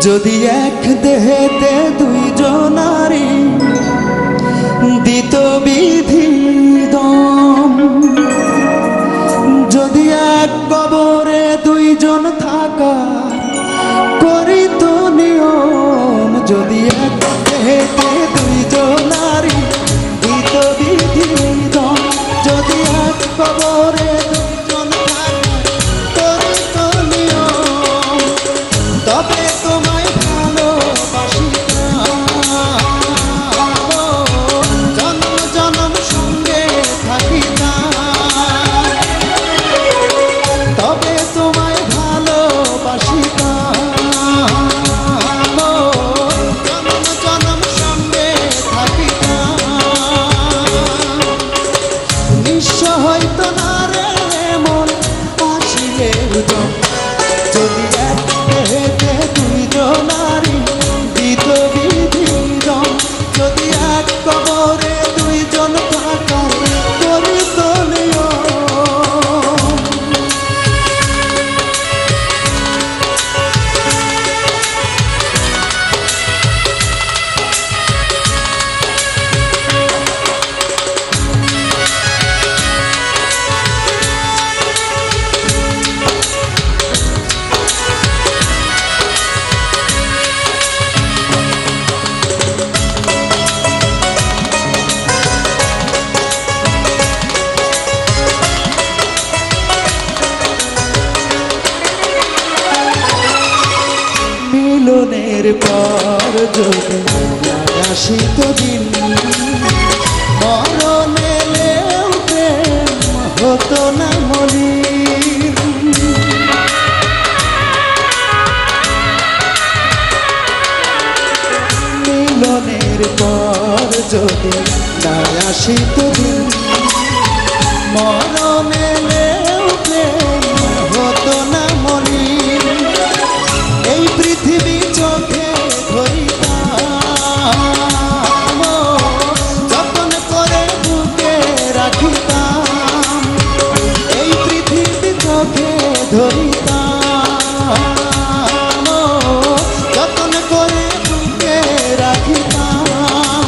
যদি এক দেহেতে দুইজনারি দিত বিধি দম, যদি এক কবরে দুইজন থাকা করিত নিয়ম, যদি এক দেহেতে দুইজনারি দিত বিধি দম, যদি এক কবরে দুইজন থাকা করিত নিয়ম, তবে তোমায় ভালোবাসি জন্ম জন্ম সঙ্গে থাকিতাম, তবে তোমায় ভালোবাসি জন্ম জন্ম সঙ্গে থাকিতাম। নিঃস্ব হইত না রে মন আসিলে যদি এক দেহেতে দুইজনারি দিত বিধি দম, যদি এক কবরে দুইজন থাকা করিত নিয়ম। মিলনের পর যদি আসিত দিন, মরণ এলেও প্রেম হতো না মলিন। মিলনের পর যদি আসিত দিন, মরণ এলেও প্রেম হতো না মলিন। এই পৃথিবী চোখে ধরিতাম, যতন করে বুকে রাখিতাম, এই পৃথিবী চোখে ধরিতাম, যতন করে বুকে রাখিতাম।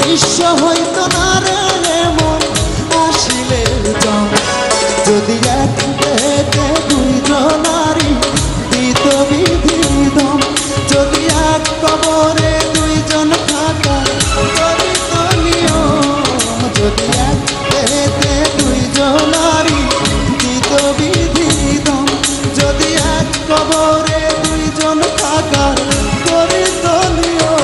নিঃস্ব হইত না রে মন আসিলে জম, যদি এক দেহেতে দুইজনারি দিত বিধি দম, যদি এক কবরে দুইজন থাকা করিত নিয়ম, যদি এক দেহেতে দুইজনারি দিত বিধি দম, যদি এক কবরে দুইজন থাকা করিত নিয়ম।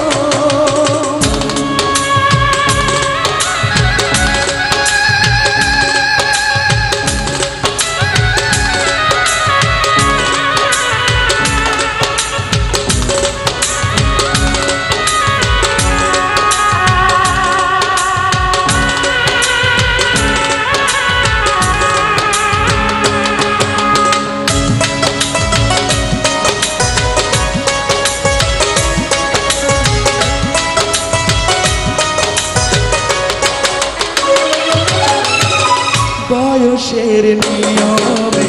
বয়সের নিয়মে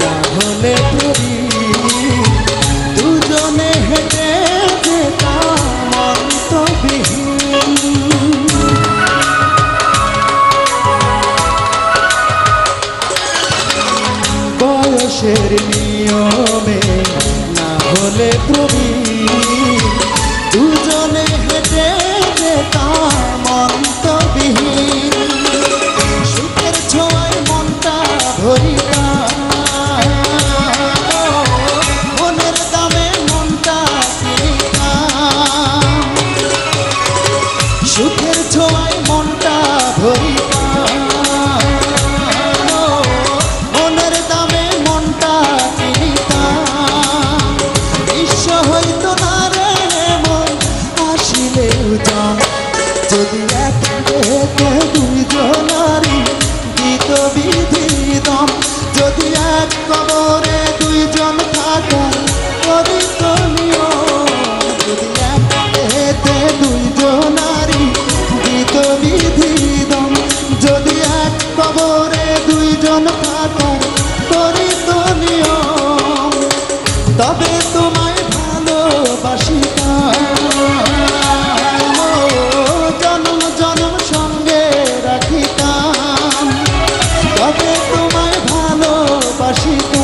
না হলে তুমি দুজনে হেঁটে যেতাম অন্তবিহীন। বয়সের নিয়মে না হলে তুমি দুজনে হেঁটে যেতাম অন্তবিহীন। সুখের ছোঁয়ায় মনটা ভরিতাম, মনের দামে মনটা কিনিতাম। সুখের ছোঁয়ায় মনটা ভরিতাম, মনের দামে মনটা কিনিতাম। নিঃস্ব হইত না রে বাসি